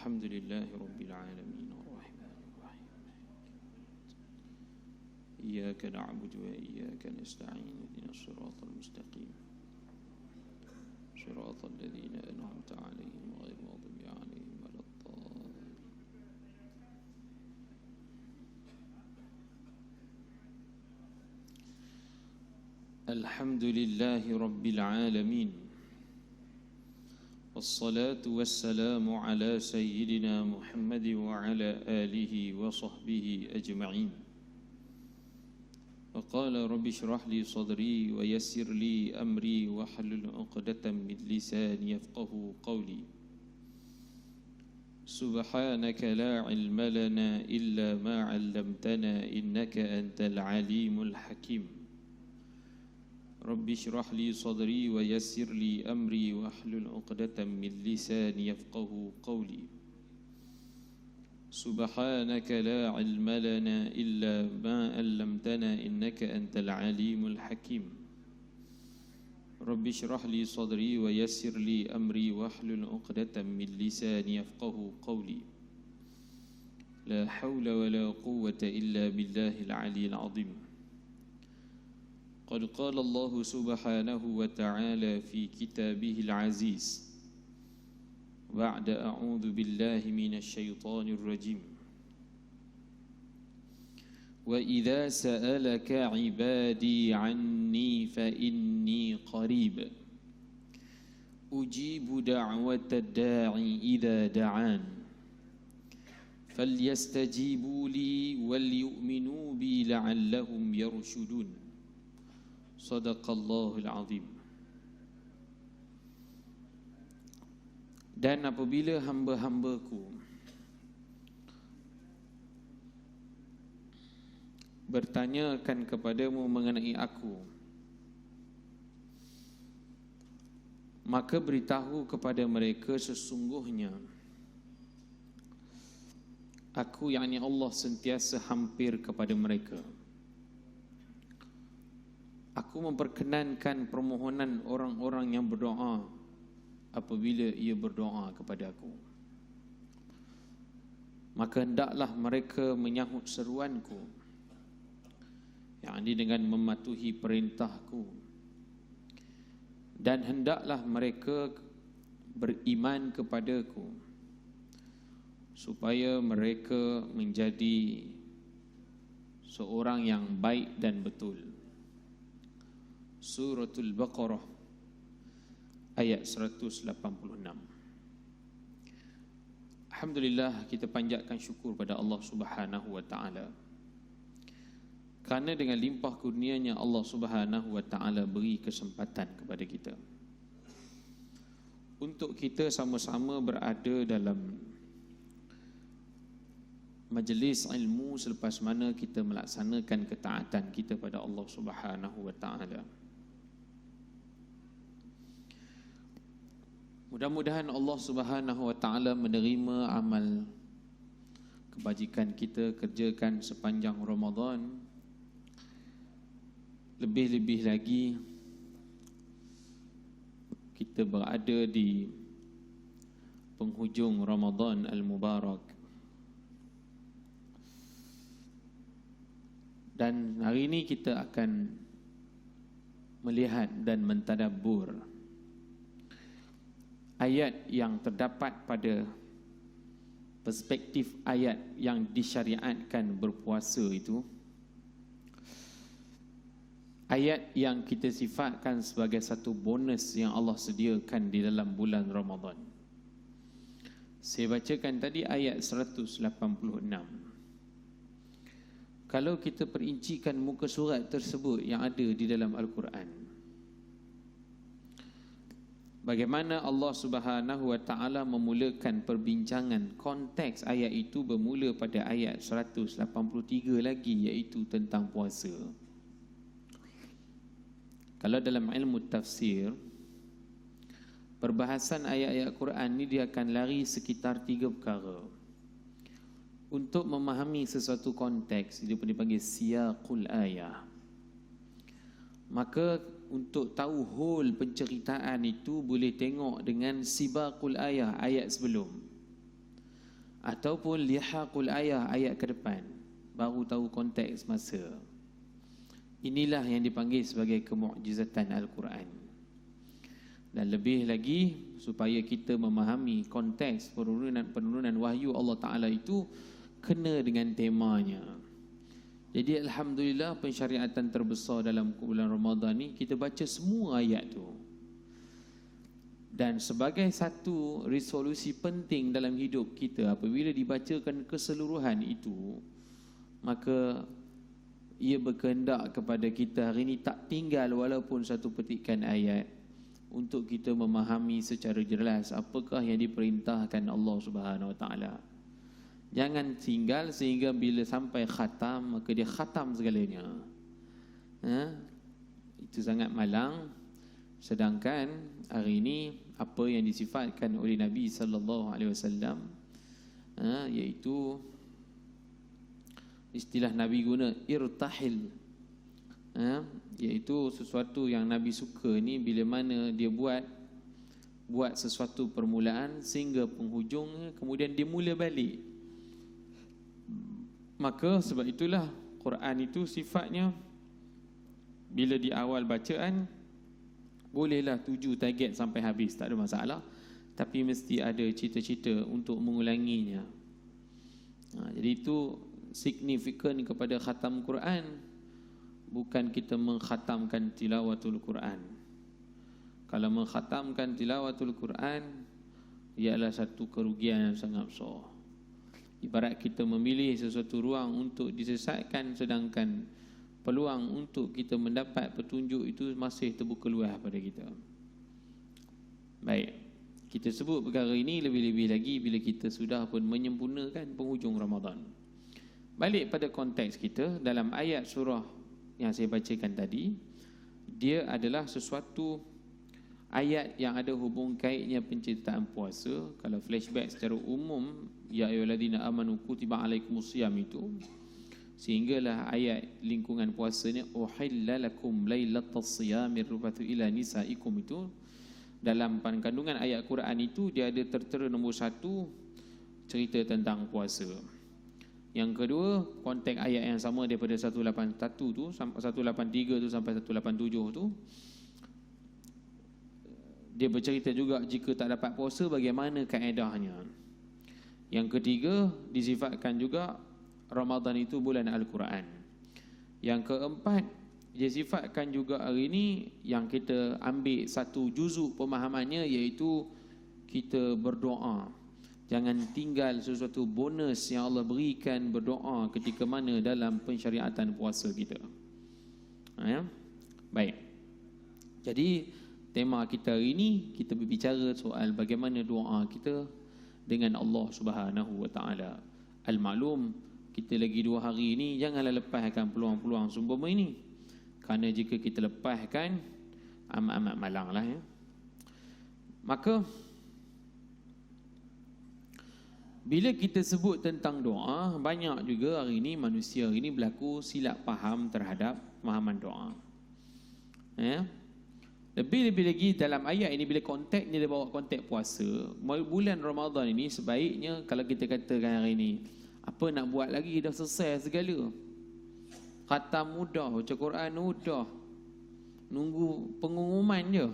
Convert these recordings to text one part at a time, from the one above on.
Alhamdulillahi Rabbil Alamin Ar-Rahman Ar-Rahim Iyyaka na'budu wa iyyaka nasta'in Ihdinas siratal mustaqim Siratal ladzina an'amta 'alaihim ghairil maghdubi 'alaihim waladdallin Alhamdulillahi Rabbil Alamin Wassalatu wassalamu ala sayyidina Muhammad wa ala alihi wa sahbihi ajma'in. Wa qala rabbi shrah li sadri wa yassir li amri wa hlul 'uqdatam min lisani yafqahu qawli. Subhanaka la 'ilma lana illa ma 'allamtana innaka antal 'alimul hakim. Rabbi shrah li sadri wa yassir li amri wa hlul 'uqdatam min lisani yafqahu qawli. Subhanaka la 'ilma lana illa ma 'allamtana innaka antal 'alimul hakim. Rabbi shrah li sadri wa yassir li amri wa hlul 'uqdatam min lisani yafqahu qawli. La hawla wa la quwwata illa billahil 'aliyyil 'azim. قد قال الله سبحانه وتعالى في كتابه العزيز بعد أعوذ بالله من الشيطان الرجيم وإذا سألك عبادي عني فإني قريب أجيب دعوة الداعي إذا دعان فليستجيبوا لي وليؤمنوا بي لعلهم يرشدون. Sadaqallahul azim. Dan apabila hamba-hambaku bertanyakan kepadamu mengenai aku, maka beritahu kepada mereka sesungguhnya aku, yakni Allah, sentiasa hampir kepada mereka. Aku memperkenankan permohonan orang-orang yang berdoa apabila ia berdoa kepada aku. Maka hendaklah mereka menyahut seruanku, yakni dengan mematuhi perintahku, dan hendaklah mereka beriman kepadaku supaya mereka menjadi seorang yang baik dan betul. Suratul Baqarah ayat 186. Alhamdulillah, kita panjatkan syukur pada Allah Subhanahu wa taala. Kerana dengan limpah kurnianya Allah Subhanahu wa taala beri kesempatan kepada kita untuk kita sama-sama berada dalam majlis ilmu selepas mana kita melaksanakan ketaatan kita pada Allah Subhanahu wa taala. Mudah-mudahan Allah Subhanahu wa taala menerima amal kebajikan kita kerjakan sepanjang Ramadan. Lebih-lebih lagi kita berada di penghujung Ramadan al-Mubarak. Dan hari ini kita akan melihat dan mentadabbur ayat yang terdapat pada perspektif ayat yang disyariatkan berpuasa itu. Ayat yang kita sifatkan sebagai satu bonus yang Allah sediakan di dalam bulan Ramadan. Saya bacakan tadi ayat 186. Kalau kita perincikan muka surat tersebut yang ada di dalam Al-Quran, bagaimana Allah Subhanahu wa taala memulakan perbincangan, konteks ayat itu bermula pada ayat 183 lagi, iaitu tentang puasa. Kalau dalam ilmu tafsir, perbahasan ayat-ayat Quran ni dia akan lari sekitar 3 perkara. Untuk memahami sesuatu konteks, dia dipanggil siyaqul ayah. Maka untuk tahu whole penceritaan itu boleh tengok dengan sibaqul ayah, ayat sebelum. ataupun lihaqul ayat ke depan, baru tahu konteks masa. Inilah yang dipanggil sebagai kemukjizatan Al-Quran. Dan lebih lagi, supaya kita memahami konteks penurunan wahyu Allah Ta'ala itu kena dengan temanya. Jadi alhamdulillah, pensyariatan terbesar dalam bulan Ramadan ni, kita baca semua ayat tu. Dan sebagai satu resolusi penting dalam hidup kita, apabila dibacakan keseluruhan itu, maka ia berkehendak kepada kita hari ini tak tinggal walaupun satu petikan ayat, untuk kita memahami secara jelas apakah yang diperintahkan Allah Subhanahu Wa Taala. Jangan tinggal sehingga bila sampai khatam, maka dia khatam segalanya. Itu sangat malang. Sedangkan hari ini apa yang disifatkan oleh Nabi sallallahu alaihi wasallam, iaitu istilah Nabi guna irtahil, iaitu sesuatu yang Nabi suka ni bila mana dia buat sesuatu permulaan sehingga penghujung, kemudian dia mula balik. Maka sebab itulah Quran itu sifatnya bila di awal bacaan bolehlah tuju target sampai habis, tak ada masalah, tapi mesti ada cerita-cerita untuk mengulanginya. Jadi itu signifikan kepada khatam Quran, bukan kita mengkhatamkan tilawatul Quran. Kalau mengkhatamkan tilawatul Quran, ialah satu kerugian yang sangat besar. Ibarat kita memilih sesuatu ruang untuk disesatkan, sedangkan peluang untuk kita mendapat petunjuk itu masih terbuka luas pada kita. Baik, kita sebut perkara ini lebih-lebih lagi bila kita sudah pun menyempurnakan penghujung Ramadan. Balik pada konteks kita, dalam ayat surah yang saya bacakan tadi, dia adalah sesuatu ayat yang ada hubung kaitnya penciptaan puasa. Kalau flashback secara umum, ya ayyuhallazina amanu kutiba alaikumusiyam itu, sehinggalah ayat lingkungan puasanya uhilla lakum lailatas siyamir rufatu ila nisaikum itu, dalam kandungan ayat Quran itu dia ada tertera nombor 1 cerita tentang puasa. Yang kedua, konteks ayat yang sama daripada 181 tu, 183 tu sampai 187 tu, dia bercerita juga jika tak dapat puasa bagaimana kaedahnya. Yang ketiga, disifatkan juga Ramadan itu bulan Al-Quran. Yang keempat, dia sifatkan juga hari ini yang kita ambil satu juzuk pemahamannya, iaitu kita berdoa. Jangan tinggal sesuatu bonus yang Allah berikan, berdoa ketika mana dalam pensyariatan puasa kita. Baik. Jadi tema kita hari ini, kita berbicara soal bagaimana doa kita dengan Allah Subhanahu Wa Taala. Al-maklum, kita lagi 2 hari ini, janganlah lepaskan peluang-peluang seumpama ini. Kerana jika kita lepaskan, amat-amat malanglah ya. Maka bila kita sebut tentang doa, banyak juga hari ini manusia hari ini berlaku silap faham terhadap pemahaman doa. Lebih-lebih lagi dalam ayat ini, bila konteksnya dia bawa konteks puasa, bulan Ramadan ini sebaiknya, kalau kita katakan hari ini, apa nak buat lagi, dah selesai segala. Khatam mudah, baca Quran mudah, nunggu pengumuman je.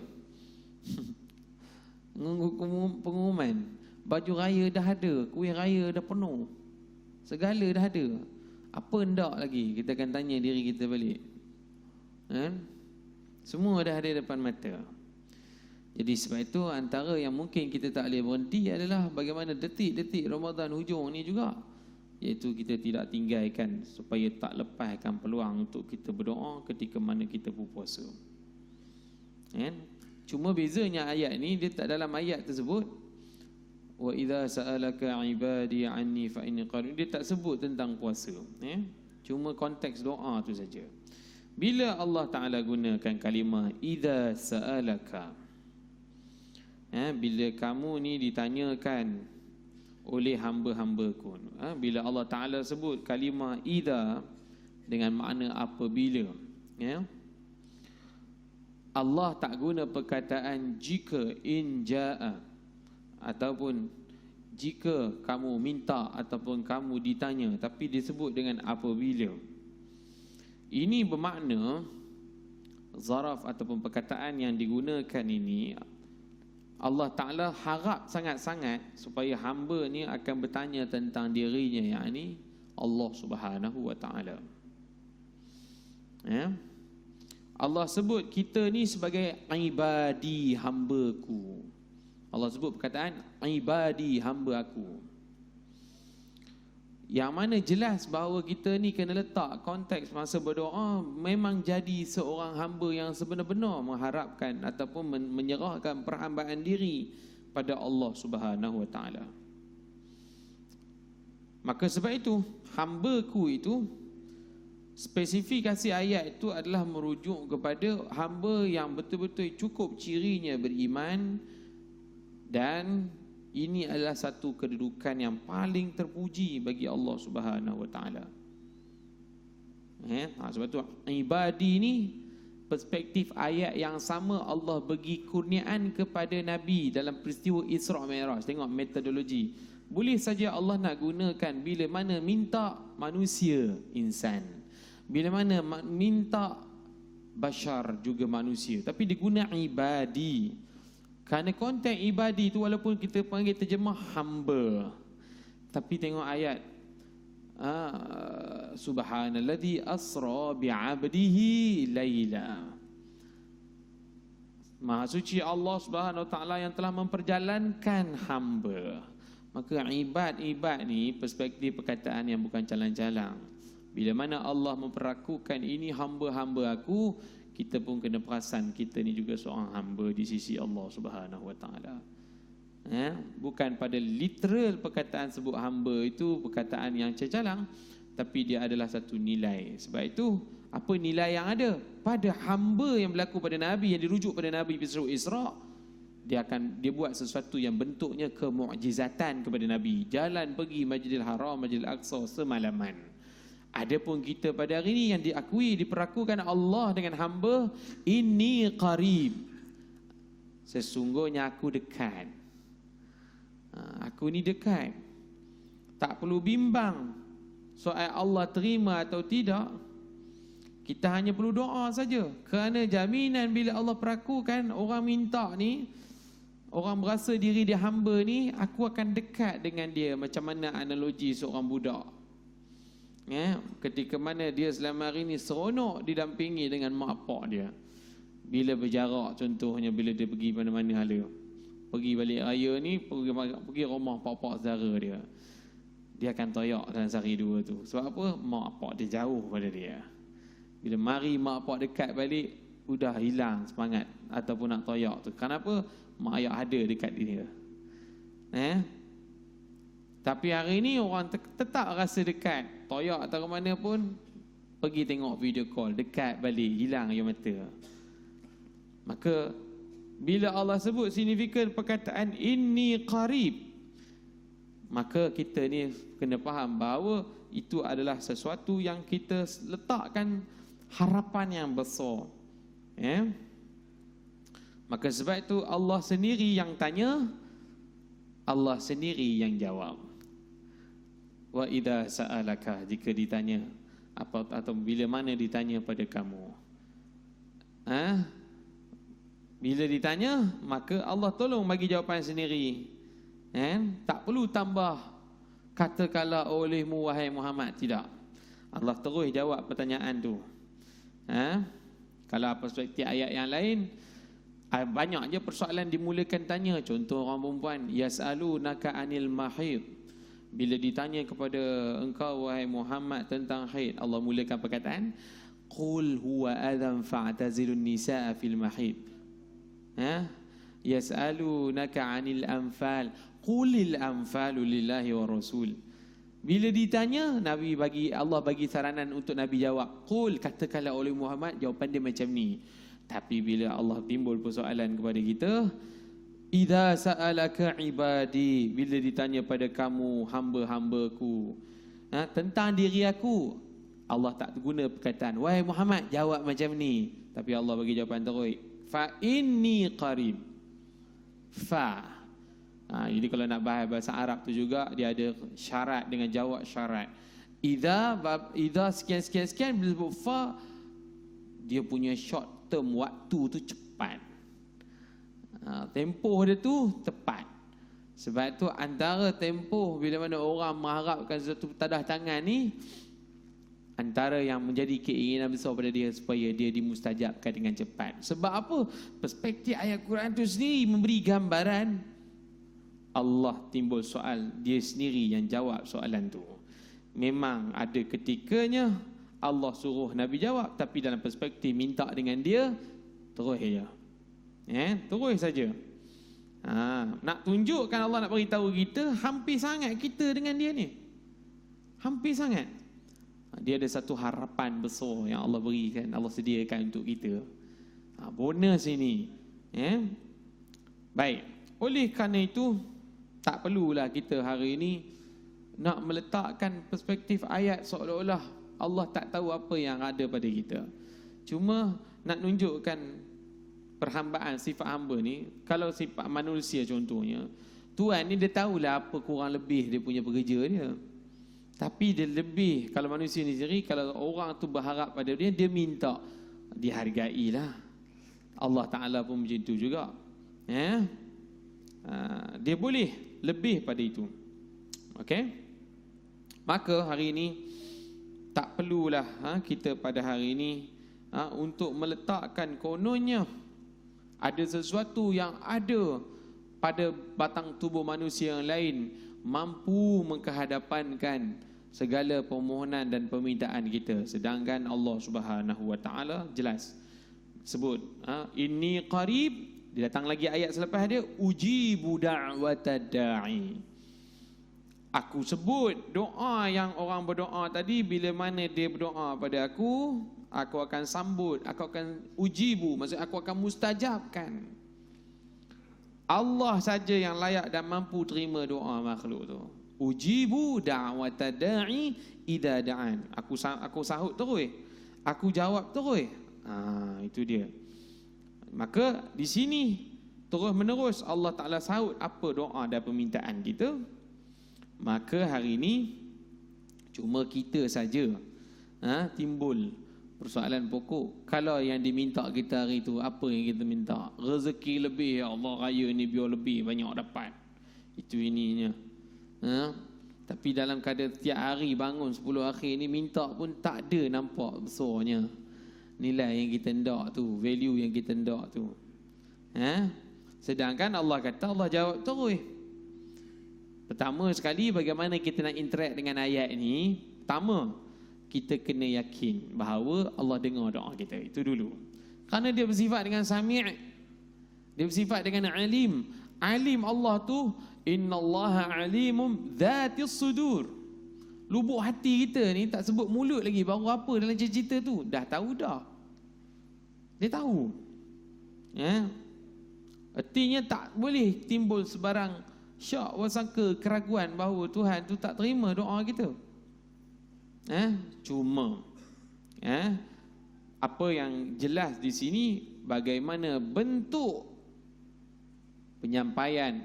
Nunggu pengumuman. Baju raya dah ada, kuih raya dah penuh, segala dah ada. Apa hendak lagi? Kita akan tanya diri kita balik. Semua dah ada depan mata. Jadi sebab itu, antara yang mungkin kita tak boleh berhenti adalah bagaimana detik-detik Ramadan hujung ni juga, iaitu kita tidak tinggalkan supaya tak lepaskan peluang untuk kita berdoa ketika mana kita berpuasa. Cuma bezanya ayat ni, dia tak dalam ayat tersebut wa idza sa'alaka 'ibadi 'anni fa inni qarib, dia tak sebut tentang puasa, cuma konteks doa tu saja. Bila Allah Taala gunakan kalimah idza sa'alaka, bila kamu ni ditanyakan oleh hamba-hambaku, bila Allah Taala sebut kalimah idza dengan makna apabila, Allah tak guna perkataan jika, in jaa, ataupun jika kamu minta ataupun kamu ditanya, tapi disebut dengan apabila. Ini bermakna zaraf ataupun perkataan yang digunakan ini, Allah Ta'ala harap sangat-sangat supaya hamba ni akan bertanya tentang dirinya, yakni Allah Subhanahu wa Ta'ala. Ya? Allah sebut kita ni sebagai ibadi, hamba-Ku. Allah sebut perkataan ibadi, hamba aku. Yang mana jelas bahawa kita ni kena letak konteks masa berdoa, memang jadi seorang hamba yang sebenar-benar mengharapkan ataupun menyerahkan perhambaan diri pada Allah Subhanahu wa Ta'ala. Maka sebab itu hamba-Ku itu, spesifikasi ayat itu adalah merujuk kepada hamba yang betul-betul cukup cirinya beriman. Dan ini adalah satu kedudukan yang paling terpuji bagi Allah Subhanahu wa Ta'ala. Sebab tu ibadi ni, perspektif ayat yang sama Allah bagi kurniaan kepada Nabi dalam peristiwa Isra' Mi'raj. Tengok metodologi. Boleh saja Allah nak gunakan bila mana minta manusia, insan, bila mana minta bashar, juga manusia, tapi diguna ibadi. Kerana konteks ibadi itu walaupun kita panggil terjemah hamba, tapi tengok ayat, subhanalladzi asra bi'abdihi laila. Maha suci Allah Subhanahu wa Ta'ala yang telah memperjalankan hamba. Maka ibad ni perspektif perkataan yang bukan calang-calang. Bila mana Allah memperlakukan ini hamba-hamba aku, kita pun kena perasan kita ni juga seorang hamba di sisi Allah Subhanahu wa Ta'ala. Bukan pada literal perkataan sebut hamba itu perkataan yang calang, tapi dia adalah satu nilai. Sebab itu, apa nilai yang ada pada hamba yang berlaku pada Nabi, yang dirujuk pada Nabi Surah Isra', dia buat sesuatu yang bentuknya kemu'jizatan kepada Nabi. Jalan pergi Masjidil Haram, Masjidil Aqsa semalaman. Adapun kita pada hari ini yang diakui, diperlakukan Allah dengan hamba, ini qarib, sesungguhnya aku dekat. Aku ni dekat. Tak perlu bimbang soal Allah terima atau tidak. Kita hanya perlu doa saja. Kerana jaminan bila Allah perlakukan orang minta ni, orang berasa diri dia hamba ni, aku akan dekat dengan dia. Macam mana analogi seorang budak, ketika mana dia selama hari ni seronok didampingi dengan mak pak dia. Bila berjarak, contohnya bila dia pergi mana-mana hala, pergi balik raya ni, pergi rumah pak-pak saudara dia, dia akan toyak dalam sehari dua tu. Sebab apa? Mak pak dia jauh pada dia. Bila mari mak pak dekat balik, udah hilang semangat ataupun nak toyak tu. Kenapa? Mak ayah ada dekat dia. Tapi hari ni orang tetap rasa dekat. Toyak atau ke mana pun, pergi tengok video call, dekat balik, hilang air mata. Maka bila Allah sebut signifikan perkataan inni qarib, maka kita ni kena faham bahawa itu adalah sesuatu yang kita letakkan harapan yang besar. Maka sebab itu Allah sendiri yang tanya, Allah sendiri yang jawab. Wa idza sa'alaka, jika ditanya apa atau bila mana ditanya pada kamu, bila ditanya, maka Allah tolong bagi jawapan sendiri. Tak perlu tambah katakanlah olehmu wahai Muhammad, tidak. Allah terus jawab pertanyaan tu. Kalau perspektif ayat yang lain, banyak je persoalan dimulakan tanya. Contoh orang perempuan, yas'alunaka anil mahid. Bila ditanya kepada engkau wahai Muhammad tentang haid, Allah mulakan perkataan qul huwa adhan fa'tazilun nisaa fil mahid. Yas'alunaka 'anil anfal qulil anfalu lillahi wa rasul. Bila ditanya, Allah bagi saranan untuk Nabi jawab, qul, katakanlah oleh Muhammad, jawapan dia macam ni. Tapi bila Allah timbul persoalan kepada kita, idza sa'alaka ibadi, bila ditanya pada kamu hamba-hambaku tentang diri aku, Allah tak guna perkataan wahai Muhammad jawab macam ni, tapi Allah bagi jawapan terus, fa inni qarib. Fa Jadi kalau nak bahas bahasa Arab tu juga dia ada syarat dengan jawab syarat. Idza sekian bila sebut fa, dia punya short term waktu tu cepat. Tempoh dia tu tepat. Sebab tu antara tempoh bila mana orang mengharapkan sesuatu tadah tangan ni, antara yang menjadi keinginan besar pada dia supaya dia dimustajabkan dengan cepat. Sebab apa? Perspektif ayat Quran tu sendiri memberi gambaran Allah timbul soal, dia sendiri yang jawab soalan tu. Memang ada ketikanya Allah suruh Nabi jawab, tapi dalam perspektif minta dengan dia, terus je. Terus saja. Nak tunjukkan Allah nak beritahu kita, hampir sangat kita dengan dia ni. Hampir sangat. Dia ada satu harapan besar yang Allah berikan, Allah sediakan untuk kita. Bonus ini. Baik. Oleh kerana itu, tak perlulah kita hari ini nak meletakkan perspektif ayat seolah-olah Allah tak tahu apa yang ada pada kita. Cuma nak tunjukkan perhambaan sifat hamba ni. Kalau sifat manusia contohnya, Tuhan ni dia tahulah apa kurang lebih dia punya pekerja dia. Tapi dia lebih, kalau manusia ni sendiri, kalau orang tu berharap pada dia, dia minta dihargailah. Allah Ta'ala pun macam tu juga. Dia boleh lebih pada itu. Okey? Maka hari ini tak perlulah kita pada hari ini untuk meletakkan kononnya ada sesuatu yang ada pada batang tubuh manusia yang lain mampu menghadapankan segala permohonan dan permintaan kita, sedangkan Allah Subhanahu Wa Taala jelas sebut inni qarib. Dia datang lagi ayat selepas dia, ujibu da'watad da'i. Aku sebut doa yang orang berdoa tadi, bila mana dia berdoa pada aku akan sambut, aku akan ujibu, maksud aku akan mustajabkan. Allah saja yang layak dan mampu terima doa makhluk tu. Ujibu da'watad da'i idza da'an. Aku sahut terus. Aku jawab terus. Itu dia. Maka di sini terus menerus Allah Ta'ala sahut apa doa dan permintaan kita. Maka hari ini cuma kita saja timbul persoalan pokok. Kalau yang diminta kita hari itu, apa yang kita minta? Rezeki lebih, ya Allah, raya ni biar lebih banyak dapat. Itu ininya. Tapi dalam keadaan setiap hari bangun 10 akhir ni minta pun tak ada nampak besarnya nilai yang kita hendak tu, value yang kita hendak tu. Sedangkan Allah kata, Allah jawab terus. Pertama sekali, bagaimana kita nak interact dengan ayat ni? Pertama, kita kena yakin bahawa Allah dengar doa kita. Itu dulu. Kerana dia bersifat dengan sami', dia bersifat dengan alim. Alim Allah tu, innallaha alimum dhatis sudur. Lubuk hati kita ni tak sebut mulut lagi, baru apa dalam cerita tu dah tahu dah. Dia tahu. Artinya tak boleh timbul sebarang syak wasangka, keraguan bahawa Tuhan tu tak terima doa kita. Cuma apa yang jelas di sini, bagaimana bentuk penyampaian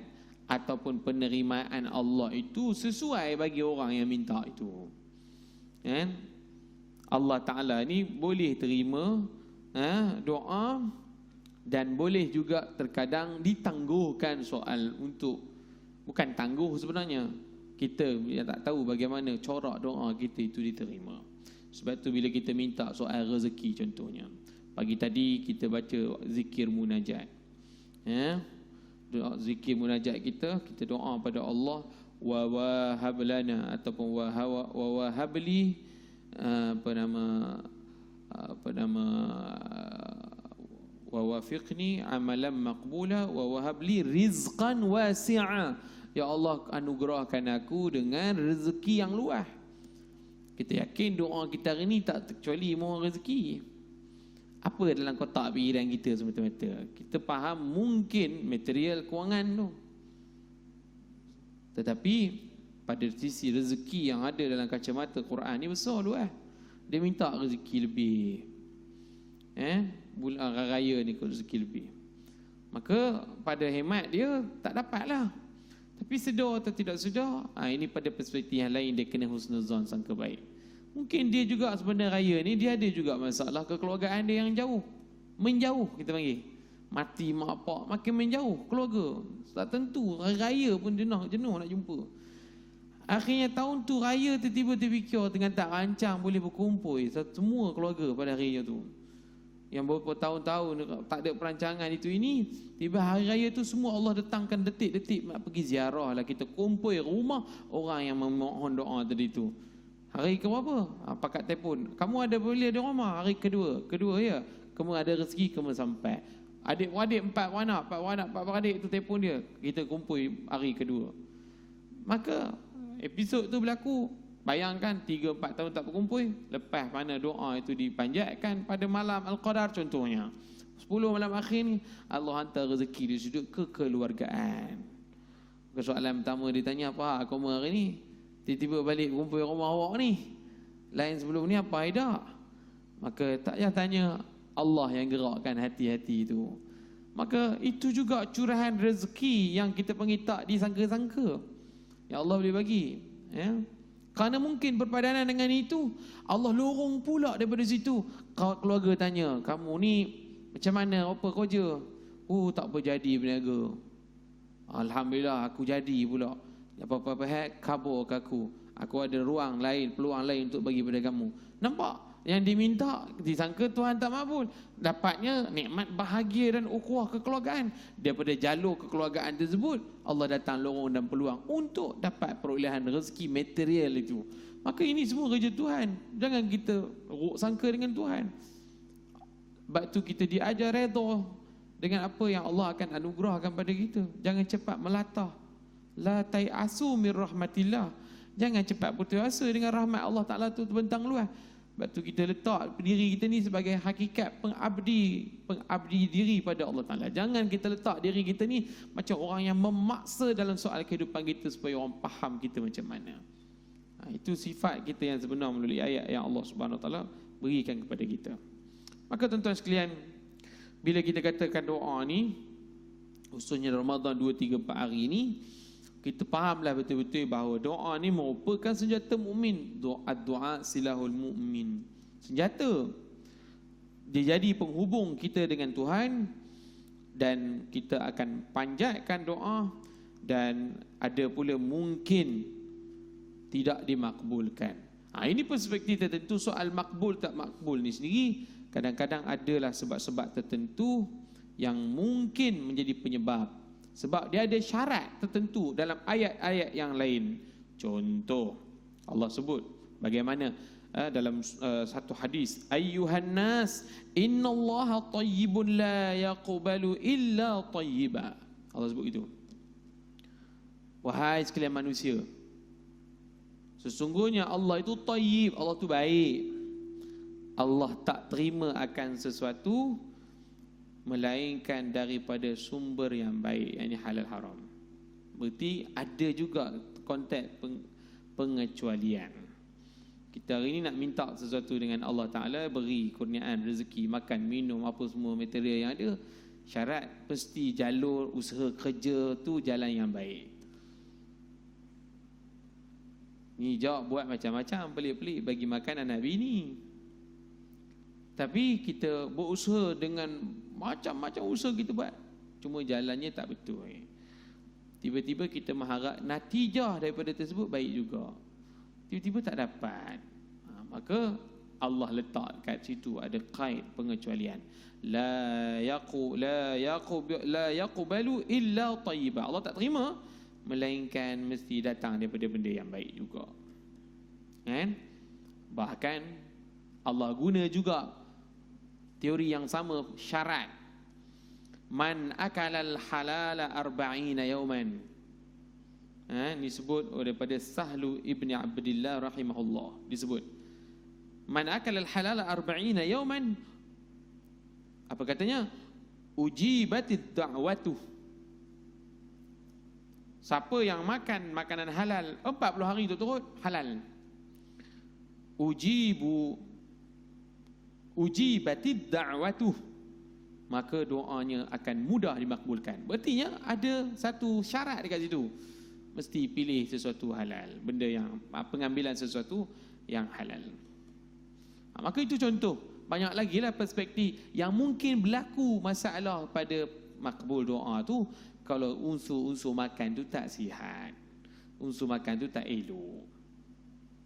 ataupun penerimaan Allah itu sesuai bagi orang yang minta itu. Allah Ta'ala ni boleh terima doa, dan boleh juga terkadang ditangguhkan soal untuk, bukan tangguh sebenarnya, kita yang tak tahu bagaimana corak doa kita itu diterima. Sebab tu bila kita minta soal rezeki contohnya, pagi tadi kita baca zikir munajat, doa zikir munajat kita doa pada Allah, wa wahab lana ataupun wa wahabli wa wafiqni amalan maqbula wa wahabli rizqan wasi'a. Ya Allah, anugerahkan aku dengan rezeki yang luas. Kita yakin doa kita hari ni tak kecuali mohon rezeki. Apa dalam kotak pikiran kita semata-mata? Kita faham mungkin material kewangan tu, tetapi pada sisi rezeki yang ada dalam kacamata Quran ni besar luas. Dia minta rezeki lebih. Bulan raya ni rezeki lebih. Maka pada hemat dia tak dapatlah. Tapi sedar atau tidak sedar, ini pada perspektif yang lain dia kena husnuzon, sangka baik. Mungkin dia juga sebenarnya raya ni dia ada juga masalah kekeluargaan dia yang jauh. Menjauh kita panggil. Mati mak pak makin menjauh keluarga. Tak tentu raya pun jenuh nak jumpa. Akhirnya tahun tu raya tiba-tiba terfikir dengan tak rancang boleh berkumpul semua keluarga pada hari tu. Yang beberapa tahun-tahun tak ada perancangan itu ini, tiba hari raya tu semua Allah datangkan detik-detik nak pergi ziarah lah, kita kumpul rumah orang yang memohon doa tadi tu. Hari ke berapa? Pakat telefon. Kamu ada boleh ada rumah? Hari kedua ya. Kamu ada rezeki, kamu sampai. Adik-adik empat beradik tu telefon dia. Kita kumpul hari kedua. Maka episod tu berlaku. Bayangkan 3-4 tahun tak berkumpul. Lepas mana doa itu dipanjatkan pada malam Al-Qadar contohnya. 10 malam akhir ni Allah hantar rezeki di sudut kekeluargaan. Soalan pertama dia tanya, apa kau hari ni? Tiba-tiba balik kumpul rumah awak ni. Lain sebelum ni apa dah? Maka tak payah tanya, Allah yang gerakkan hati-hati itu. Maka itu juga curahan rezeki yang kita panggil tak disangka-sangka. Ya Allah boleh bagi. Ya. Kerana mungkin berpadanan dengan itu, Allah lorong pula daripada situ. Keluarga tanya, kamu ni macam mana, apa kerja? Tak apa jadi berniaga. Alhamdulillah aku jadi pula. Apa-apa kabur ke aku. Aku ada ruang lain, peluang lain untuk bagi pada kamu. Nampak? Yang diminta disangka Tuhan tak makbul. Dapatnya nikmat bahagia dan ukhuwah kekeluargaan. Daripada jalur kekeluargaan tersebut, Allah datang lorong dan peluang untuk dapat perolehan rezeki material itu. Maka ini semua kerja Tuhan. Jangan kita ruk sangka dengan Tuhan. Sebab tu kita diajar redha dengan apa yang Allah akan anugerahkan pada kita. Jangan cepat melatah. La tai'asu min rahmatillah. Jangan cepat putus asa dengan rahmat Allah Ta'ala tu terbentang luas. Sebab tu kita letak diri kita ni sebagai hakikat pengabdi diri pada Allah Ta'ala. Jangan kita letak diri kita ni macam orang yang memaksa dalam soal kehidupan kita supaya orang faham kita macam mana. Itu sifat kita yang sebenar melalui ayat yang Allah Subhanahu Wa Ta'ala berikan kepada kita. Maka tuan-tuan sekalian, bila kita katakan doa ni, khususnya Ramadan 2, 3, 4 hari ni, kita fahamlah betul-betul bahawa doa ni merupakan senjata mukmin. Doa silahul mukmin. Senjata. Dia jadi penghubung kita dengan Tuhan, dan kita akan panjatkan doa, dan ada pula mungkin tidak dimakbulkan. Ini perspektif tertentu. Soal makbul tak makbul ni sendiri kadang-kadang adalah sebab-sebab tertentu yang mungkin menjadi penyebab. Sebab dia ada syarat tertentu dalam ayat-ayat yang lain. Contoh, Allah sebut bagaimana dalam satu hadis, ayyuhan nas innallaha tayyibun la yaqbalu illa tayyiba. Allah sebut itu. Wahai sekalian manusia, sesungguhnya Allah itu tayyib, Allah itu baik. Allah tak terima akan sesuatu melainkan daripada sumber yang baik, yakni halal haram. Berarti ada juga konteks pengecualian. Kita hari ini nak minta sesuatu dengan Allah Ta'ala, beri kurniaan, rezeki, makan, minum, apa semua material yang ada, syarat mesti jalur usaha kerja tu jalan yang baik. Ni jawab buat macam-macam pelik-pelik bagi makan anak bini. Tapi kita berusaha dengan macam-macam usaha kita buat, cuma jalannya tak betul. Tiba-tiba kita mengharap natijah daripada tersebut baik juga, tiba-tiba tak dapat. Maka Allah letak kat situ ada qaid pengecualian. La yaqbalu illa tayyiba. Allah tak terima melainkan mesti datang daripada benda yang baik juga. Kan? Bahkan Allah guna juga teori yang sama, syarat. Man akalal halala arba'ina yawman. Ini disebut daripada Sahlu ibni Abdillah rahimahullah. Disebut man akalal halala arba'ina yawman. Apa katanya? Ujibatid da'watuh. Siapa yang makan makanan halal 40 hari turut halal, ujibatid da'watuh, maka doanya akan mudah dimakbulkan. Berartinya ada satu syarat dekat situ. mesti pilih sesuatu halal, benda yang pengambilan sesuatu yang halal. Maka itu contoh. Banyak lagi lah perspektif yang mungkin berlaku masalah pada makbul doa tu kalau unsur-unsur makan tu tak sihat, unsur makan tu tak elok.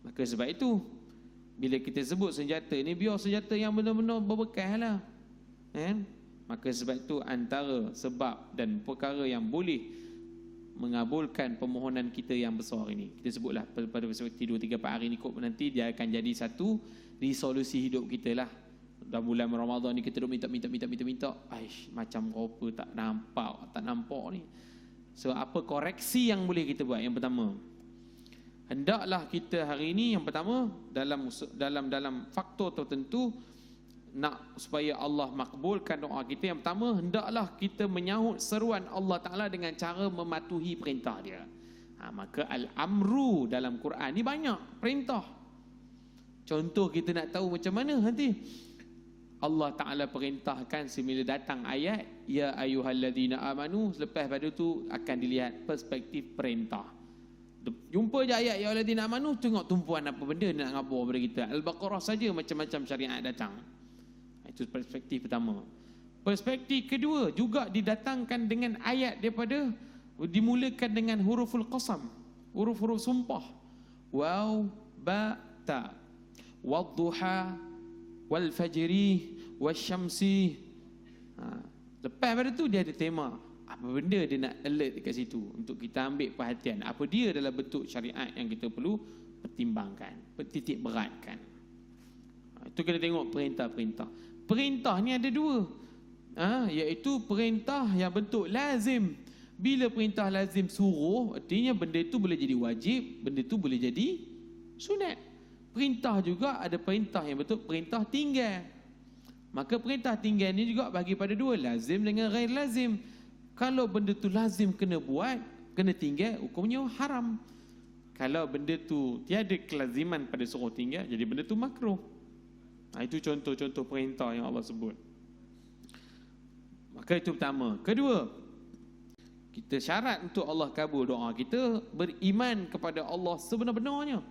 Maka sebab itu bila kita sebut senjata ni, biar senjata yang benar-benar berbekas lah, kan? Maka sebab itu antara sebab dan perkara yang boleh mengabulkan permohonan kita yang besar ini, kita sebutlah pada perspektif 2-3 hari ni, kot nanti dia akan jadi satu resolusi hidup kita lah. Dah bulan Ramadan ni kita duk minta. Aish, macam apa tak nampak ni. So apa koreksi yang boleh kita buat? Yang pertama, hendaklah kita hari ini, yang pertama, dalam faktor tertentu nak supaya Allah makbulkan doa kita, yang pertama hendaklah kita menyahut seruan Allah Ta'ala dengan cara mematuhi perintah dia. Maka al-amru dalam Quran ni banyak perintah. Contoh kita nak tahu macam mana nanti, Allah Ta'ala perintahkan semula datang ayat ya ayyuhalladzina amanu, selepas pada tu akan dilihat perspektif perintah. Jumpa je ayat ya ayyuhalladzina amanu, tengok tumpuan apa benda nak ngabur pada kita. Al-Baqarah saja macam-macam syariat datang. Itu perspektif pertama. Perspektif kedua juga didatangkan dengan ayat daripada, dimulakan dengan huruful qasam, huruf-huruf sumpah. Waw, ba, ta, wadduha, wal fajri, wasyamsi. Lepas pada tu dia ada tema. Apa benda dia nak alert dekat situ untuk kita ambil perhatian. Apa dia dalam bentuk syariat yang kita perlu pertimbangkan, titik beratkan. Itu kena tengok perintah-perintah. Perintah ni ada dua, iaitu perintah yang bentuk lazim. Bila perintah lazim suruh, artinya benda itu boleh jadi wajib, benda itu boleh jadi sunat. Perintah juga ada perintah yang bentuk perintah tinggal. Maka perintah tinggal ni juga bagi pada dua, lazim dengan ghair lazim. Kalau benda tu lazim kena buat, kena tinggal, hukumnya haram. Kalau benda tu tiada kelaziman pada suruh tinggal, jadi benda tu makruh. Itu contoh-contoh perintah yang Allah sebut. Maka itu pertama. Kedua, kita syarat untuk Allah kabul doa kita, beriman kepada Allah sebenar-benarnya.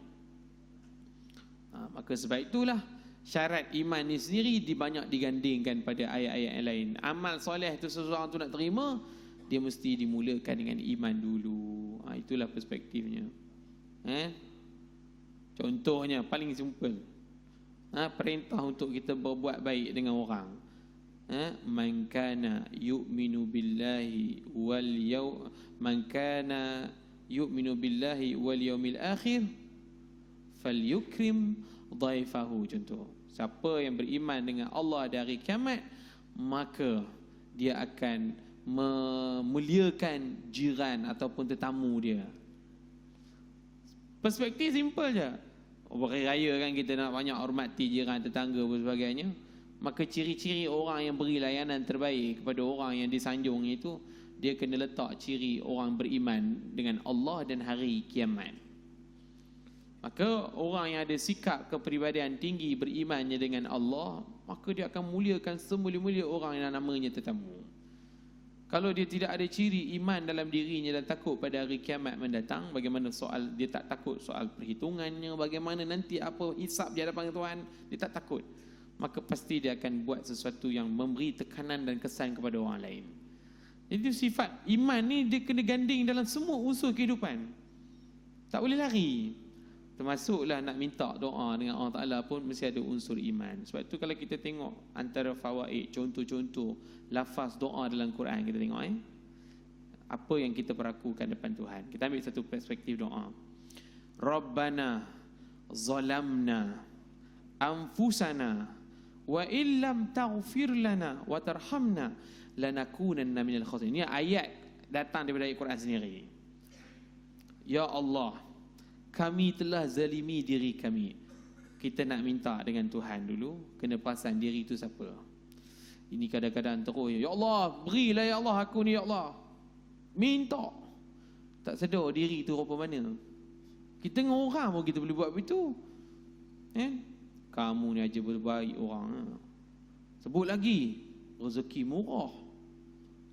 Maka sebab itulah syarat iman ni sendiri banyak digandingkan pada ayat-ayat yang lain. Amal soleh tu seseorang tu nak terima, dia mesti dimulakan dengan iman dulu. Itulah perspektifnya. Contohnya paling simple, perintah untuk kita berbuat baik dengan orang. Man kana yu'minu billahi wal yawmil akhir falyukrim dhaifahu. Contoh, siapa yang beriman dengan Allah dari hari kiamat, maka dia akan memuliakan jiran ataupun tetamu dia. Perspektif simple je. Hari raya kan kita nak banyak hormati jiran, tetangga dan sebagainya. Maka ciri-ciri orang yang beri layanan terbaik kepada orang yang disanjung itu, dia kena letak ciri orang beriman dengan Allah dan hari kiamat. Maka orang yang ada sikap kepribadian tinggi berimannya dengan Allah, maka dia akan muliakan semulia-mulia orang yang namanya tetamu. Kalau dia tidak ada ciri iman dalam dirinya dan takut pada hari kiamat mendatang, bagaimana soal dia tak takut soal perhitungannya, bagaimana nanti apa hisab di hadapan Tuhan, dia tak takut, maka pasti dia akan buat sesuatu yang memberi tekanan dan kesan kepada orang lain. Jadi sifat iman ni dia kena ganding dalam semua unsur kehidupan. Tak boleh lari. Termasuklah nak minta doa dengan Allah Ta'ala pun mesti ada unsur iman. Sebab tu kalau kita tengok antara fawaid, contoh-contoh lafaz doa dalam Quran, kita tengok apa yang kita perakukan depan Tuhan. Kita ambil satu perspektif doa. Rabbana zalamna anfusana wa illam taghfir lana wa tarhamna lanakunanna minal khasirin. Ini ayat datang daripada ayat Quran sendiri. Ya Allah, kami telah zalimi diri kami. Kita nak minta dengan Tuhan dulu, kena perasan diri itu siapa. Ini kadang-kadang terus, ya Allah, berilah ya Allah aku ni ya Allah. Minta. Tak sedar diri itu rupa mana. Kita dengan orang pun kita boleh buat begitu. Kamu ni aja berbaik orang. Sebut lagi, rezeki murah.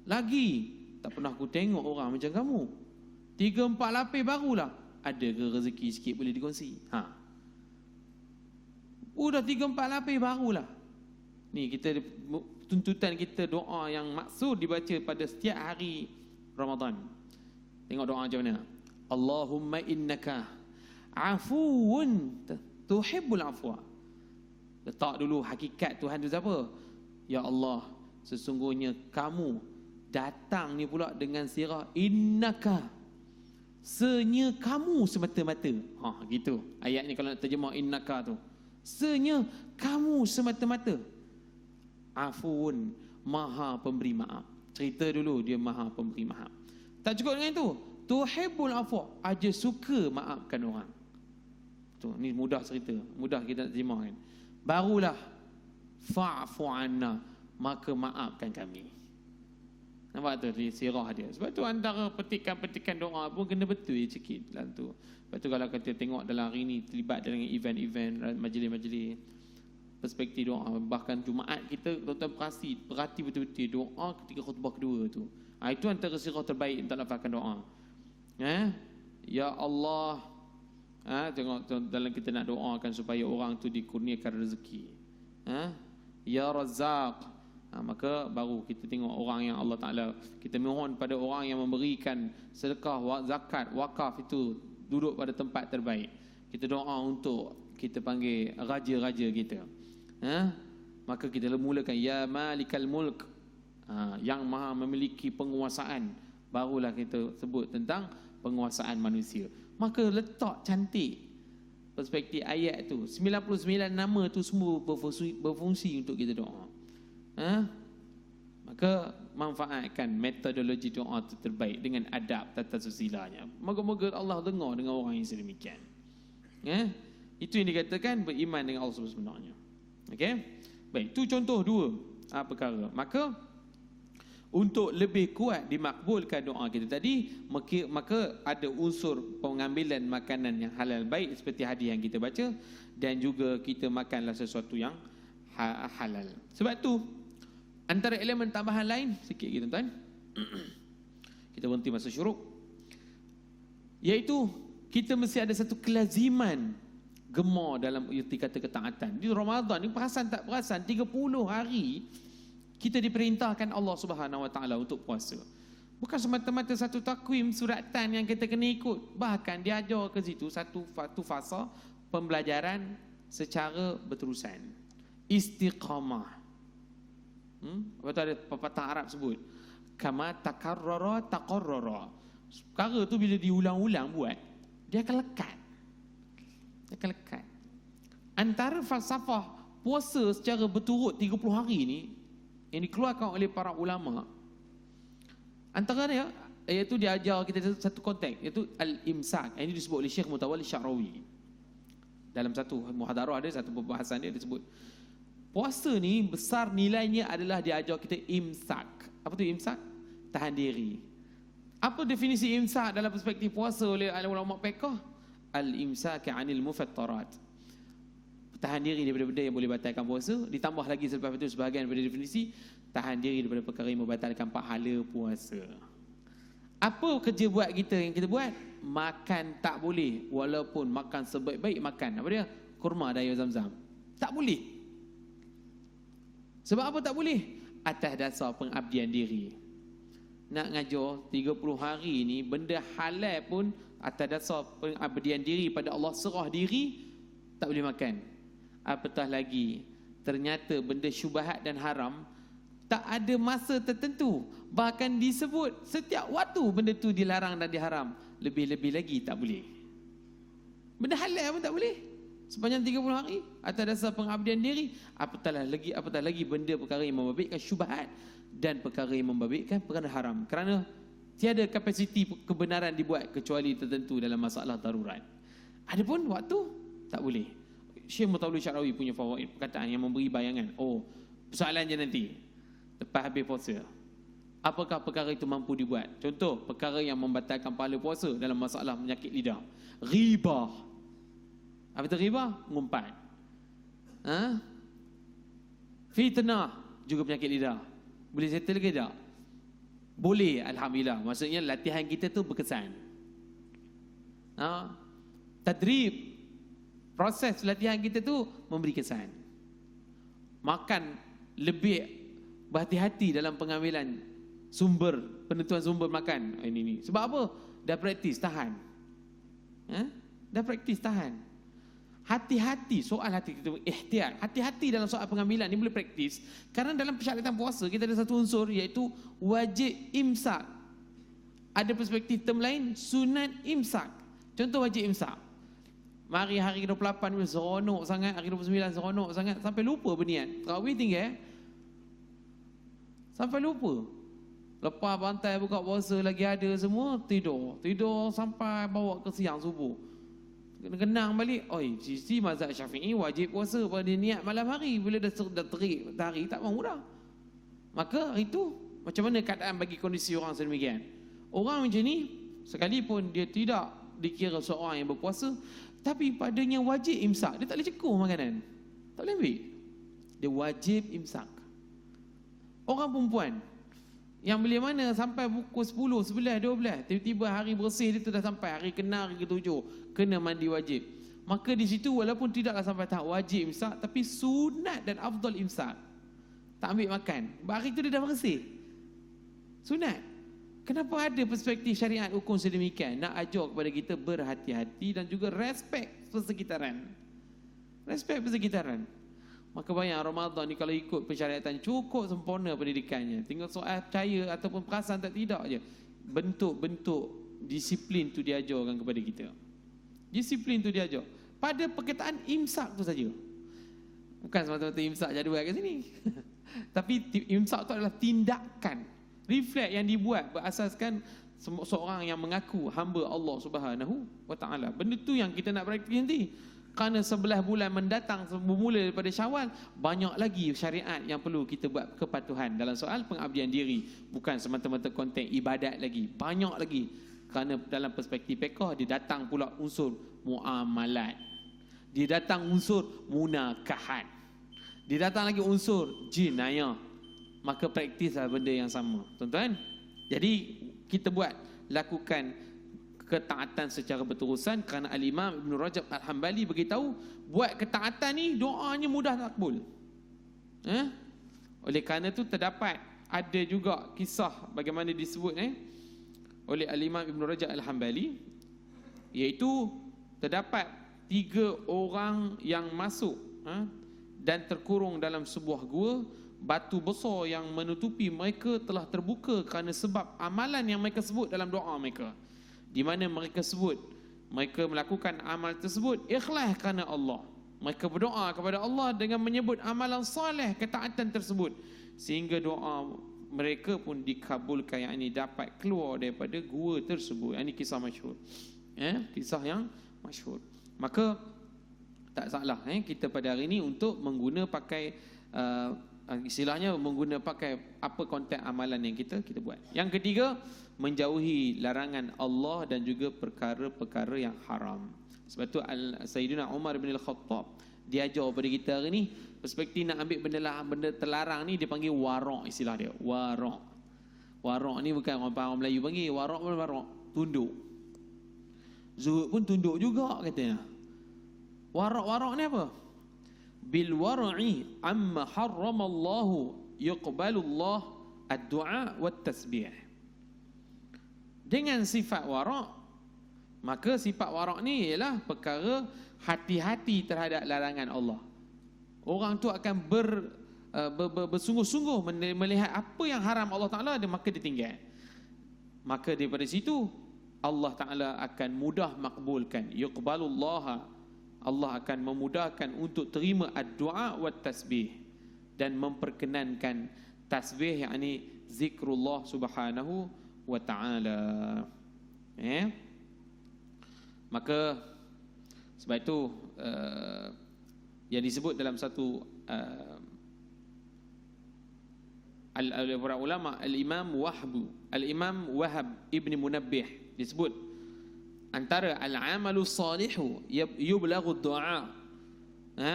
Lagi, tak pernah aku tengok orang macam kamu. 3-4 lapis barulah ada ke rezeki sikit boleh dikongsi. Udah 3-4 lapis barulah. Ni kita tuntutan kita doa yang maksud dibaca pada setiap hari Ramadan. Tengok doa macam mana. Allahumma innaka afuwun tuhibbul afwa. Letak dulu hakikat Tuhan tu siapa? Ya Allah, sesungguhnya kamu datang ni pula dengan sirah innaka, senya kamu semata-mata. Gitu. Ayat ni kalau nak terjemah innaka tu. Senya kamu semata-mata. Afuun, maha pemberi maaf. Cerita dulu dia maha pemberi maaf. Tak cukup dengan itu. Tuhibbul afwa, aja suka maafkan orang. Tu, ni mudah cerita, mudah kita nak terjemah kan. Barulah fa'fu anna, maka maafkan kami. Nampak tu di sirah dia. Sebab tu antara petikan-petikan doa pun kena betul sikit dalam tu. Sebab tu kalau kita tengok dalam hari ni terlibat dengan event-event, majlis-majlis, perspektif doa, bahkan Jumaat kita tuan-tuan perhati betul-betul doa ketika khutbah kedua tu. Itu antara sirah terbaik untuk lafazkan doa. Ya Allah, tengok dalam kita nak doakan supaya orang tu dikurniakan rezeki. Ya Razzaq, maka baru kita tengok orang yang Allah Ta'ala, kita mohon pada orang yang memberikan sedekah, zakat, wakaf itu duduk pada tempat terbaik. Kita doa untuk kita panggil raja-raja kita. Maka kita mulakan ya Malikal Mulk, yang maha memiliki penguasaan. Barulah kita sebut tentang penguasaan manusia. Maka letak cantik perspektif ayat tu. 99 nama tu semua berfungsi untuk kita doa. Maka manfaatkan metodologi doa itu terbaik dengan adab tata susilanya. Moga-moga Allah dengar dengan orang yang sedemikian. Itu yang dikatakan beriman dengan Allah sebenarnya. Okey. Baik, itu contoh dua perkara. Maka untuk lebih kuat dimakbulkan doa kita tadi, maka ada unsur pengambilan makanan yang halal baik seperti hadis yang kita baca, dan juga kita makanlah sesuatu yang halal. Sebab tu antara elemen tambahan lain sikit lagi tuan-tuan. Kita berhenti masa syuruk. Iaitu kita mesti ada satu kelaziman gemar dalam erti kata ketaatan. Di Ramadan ni perasan tak perasan 30 hari kita diperintahkan Allah Subhanahu Wa Taala untuk puasa. Bukan semata-mata satu takwim suratan yang kita kena ikut. Bahkan dia ajar ke situ satu fasa pembelajaran secara berterusan. Istiqamah. Apa tu ada pepatah Arab sebut, kama takarrara taqarrara. Perkara tu bila diulang-ulang buat, dia akan lekat. Dia akan lekat. Antara falsafah puasa secara berturut 30 hari ni yang dikeluarkan oleh para ulama, antara dia iaitu dia ajar kita satu konteks, iaitu al-imsak. Ini disebut oleh Syekh Mutawalli Sya'rawi. Dalam satu muhadarah ada satu pembahasan dia disebut puasa ni besar nilainya adalah dia ajar kita imsak. Apa tu imsak? Tahan diri. Apa definisi imsak dalam perspektif puasa oleh ulama fiqh? Al-imsak 'anil mufattarat. Tahan diri daripada benda yang boleh batalkan puasa. Ditambah lagi selepas itu sebahagian daripada definisi, tahan diri daripada perkara yang membatalkan pahala puasa. Apa kerja buat kita yang kita buat? Makan tak boleh, walaupun makan sebaik-baik makan. Apa dia? Kurma dan air zam-zam. Tak boleh. Sebab apa tak boleh? Atas dasar pengabdian diri. Nak ngajar 30 hari ni, benda halal pun atas dasar pengabdian diri pada Allah, serah diri, tak boleh makan. Apatah lagi ternyata benda syubhat dan haram tak ada masa tertentu. Bahkan disebut setiap waktu benda tu dilarang dan diharam. Lebih-lebih lagi tak boleh. Benda halal pun tak boleh sepanjang 30 hari atas dasar pengabdian diri. Apatah lagi benda perkara yang membabitkan syubhat dan perkara yang membabitkan perkara haram. Kerana tiada kapasiti kebenaran dibuat kecuali tertentu dalam masalah darurat. Adapun waktu tak boleh. Syekh Mutawalli Sya'rawi punya fawaid perkataan yang memberi bayangan. Persoalan je nanti lepas habis puasa, apakah perkara itu mampu dibuat? Contoh perkara yang membatalkan pahala puasa dalam masalah penyakit lidah. Riba. Apa itu riba? Ngumpat. Fitnah juga penyakit lidah. Boleh settle ke tak? Boleh, alhamdulillah. Maksudnya latihan kita tu berkesan. Tadrib, proses latihan kita tu memberi kesan. Makan lebih berhati-hati dalam pengambilan sumber, penentuan sumber makan. Ini sebab apa? Dah praktis tahan. Dah praktis tahan. Hati-hati soal hati kita, ihtiyat. Hati-hati dalam soal pengambilan ni boleh praktis. Kerana dalam persyaratan puasa kita ada satu unsur, iaitu wajib imsak. Ada perspektif term lain, sunat imsak. Contoh wajib imsak. Mari hari 28 seronok sangat, hari 29 seronok sangat, sampai lupa berniat. Tarawih tinggal sampai lupa. Lepas bantai buka puasa lagi ada semua, tidur sampai bawa ke siang subuh. Kenang balik, sisi mazhab Syafi'i wajib puasa pada niat malam hari. Bila dah terik matahari tak mahu dah. Maka itu macam mana keadaan bagi kondisi orang sedemikian? Orang macam ni, sekalipun dia tidak dikira seorang yang berpuasa, tapi padanya wajib imsak. Dia tak boleh cekuh makanan, tak boleh ambil. Dia wajib imsak. Orang perempuan yang boleh mana sampai pukul 10, 11, 12, tiba-tiba hari bersih dia tu dah sampai, hari kena, hari ke-7, kena mandi wajib. Maka di situ walaupun tidaklah sampai tahap wajib imsak, tapi sunat dan afdal imsak. Tak ambil makan, hari tu dia dah bersih. Sunat. Kenapa ada perspektif syariat hukum sedemikian? Nak ajar kepada kita berhati-hati dan juga respect persekitaran. Respect persekitaran. Maka banyak Ramadan ni kalau ikut persyaratan cukup sempurna pendidikannya. Tinggal soal percaya ataupun perasan tak tidak je. Bentuk-bentuk disiplin tu diajarkan kepada kita. Disiplin tu diajar. Pada perkataan imsak tu saja. Bukan semata-mata imsak jadual kat sini. Tapi imsak tu adalah tindakan, refleks yang dibuat berasaskan seorang yang mengaku hamba Allah Subhanahu wa taala. Benda tu yang kita nak praktik nanti. Kerana 11 bulan mendatang bermula daripada Syawal, banyak lagi syariat yang perlu kita buat kepatuhan dalam soal pengabdian diri. Bukan semata-mata konteks ibadat lagi, banyak lagi. Kerana dalam perspektif fiqh dia datang pula unsur muamalat, dia datang unsur munakahat, dia datang lagi unsur jinayah. Maka praktislah benda yang sama, tuan-tuan. Jadi kita lakukan ketaatan secara berterusan, kerana Al-Imam Ibn Rajab Al-Hambali beritahu buat ketaatan ni doanya mudah takbul. Oleh kerana itu terdapat ada juga kisah bagaimana disebut oleh Al-Imam Ibn Rajab Al-Hambali, iaitu terdapat 3 orang yang masuk dan terkurung dalam sebuah gua. Batu besar yang menutupi mereka telah terbuka kerana sebab amalan yang mereka sebut dalam doa mereka, di mana mereka sebut mereka melakukan amal tersebut ikhlas kerana Allah. Mereka berdoa kepada Allah dengan menyebut amalan soleh ketaatan tersebut, sehingga doa mereka pun dikabulkan, yang ini dapat keluar daripada gua tersebut. Ini kisah masyhur, kisah yang masyhur. Maka tak salah kita pada hari ini untuk mengguna pakai istilahnya mengguna pakai apa konteks amalan yang kita buat. Yang ketiga, menjauhi larangan Allah dan juga perkara-perkara yang haram. Sebab tu Sayyidina Umar bin Al-Khattab diajar pada kita hari ni, perspektif nak ambil benda terlarang ni dia panggil warak, istilah dia warak. Warak ni bukan orang Melayu panggil, warak pun warak, tunduk. Zuhud pun tunduk juga katanya. Warak ni apa? Bil war'i amma harramallahu yuqbalullah ad-du'a wat tasbih. Dengan sifat warak, maka sifat warak ni ialah perkara hati-hati terhadap larangan Allah. Orang tu akan bersungguh-sungguh melihat apa yang haram Allah Ta'ala, maka dia tinggal. Maka daripada situ Allah Ta'ala akan mudah makbulkan. Yuqbalullah, Allah akan memudahkan untuk terima ad-du'a wat tasbih, dan memperkenankan tasbih, yakni zikrullah subhanahu wa ta'ala. Maka sebab itu yang disebut dalam satu para ulama, Al-Imam Wahab Ibn Munabbih disebut antara al-amalu salihu yublaghu du'a,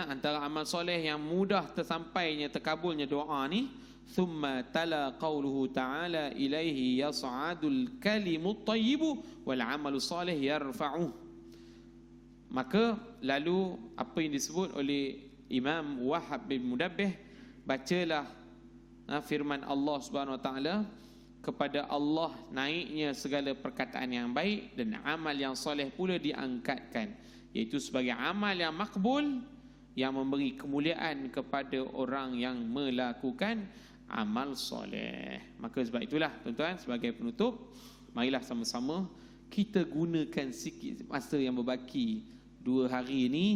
antara amal soleh yang mudah tersampainya, terkabulnya doa ni, thumma tala qawluhu ta'ala ilaihi yas'adul kalimut thayyibu wal amalu salih yarfa'uh. Maka lalu apa yang disebut oleh Imam Wahab bin Mudabbih, bacalah firman Allah Subhanahu Wa Taala, kepada Allah naiknya segala perkataan yang baik dan amal yang soleh pula diangkatkan, iaitu sebagai amal yang makbul yang memberi kemuliaan kepada orang yang melakukan amal soleh. Maka sebab itulah tuan-tuan, sebagai penutup, marilah sama-sama kita gunakan sikit masa yang berbaki 2 hari ini.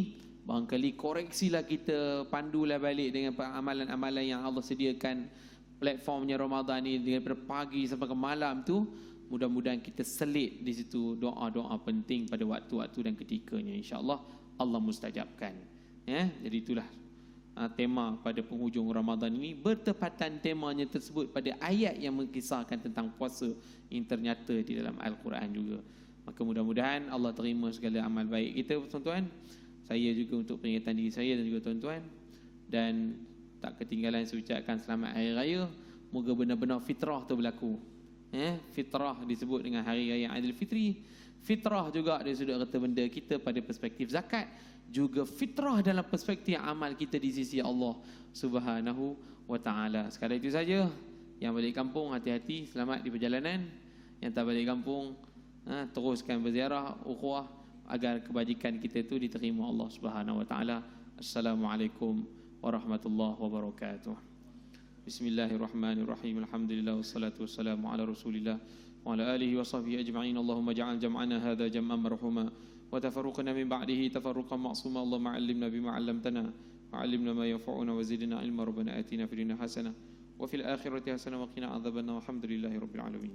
Barangkali koreksilah kita, pandulah balik dengan amalan-amalan yang Allah sediakan platformnya Ramadan ni, daripada pagi sampai ke malam tu. Mudah-mudahan kita selit di situ doa-doa penting pada waktu-waktu dan ketikanya. InsyaAllah Allah mustajabkan. Jadi itulah tema pada penghujung Ramadan ini, bertepatan temanya tersebut pada ayat yang mengisahkan tentang puasa yang ternyata di dalam Al-Quran juga. Maka mudah-mudahan Allah terima segala amal baik kita, tuan-tuan. Saya juga untuk peringatan diri saya dan juga tuan-tuan, dan tak ketinggalan saya ucapkan selamat Hari Raya. Moga benar-benar fitrah tu berlaku. Fitrah disebut dengan Hari Raya Aidilfitri. Fitrah juga dari sudut kata benda kita pada perspektif zakat, juga fitrah dalam perspektif amal kita di sisi Allah Subhanahu Wa Taala. Sekadar itu saja. Yang balik kampung, hati-hati, selamat di perjalanan. Yang tak balik kampung, teruskan berziarah ukhuwah agar kebajikan kita itu diterima Allah Subhanahu Wa Taala. Assalamualaikum warahmatullahi wabarakatuh. Bismillahirrahmanirrahim. Alhamdulillah wassalatu wassalamu ala Rasulillah wa ala alihi wa sahbihi ajma'in. Allahumma ja'al jam'ana hadha jam'an marhuma wa tafarruqana min ba'dihi tafarruqan ma'suma. Allahumma 'allimna bima 'allamtana wa 'allimna ma yanfa'una wa zidna 'ilma. Rabbana atina fid dunya hasanah wa fil akhirati hasanah wa qina adzabannar. Walhamdulillahi rabbil alamin.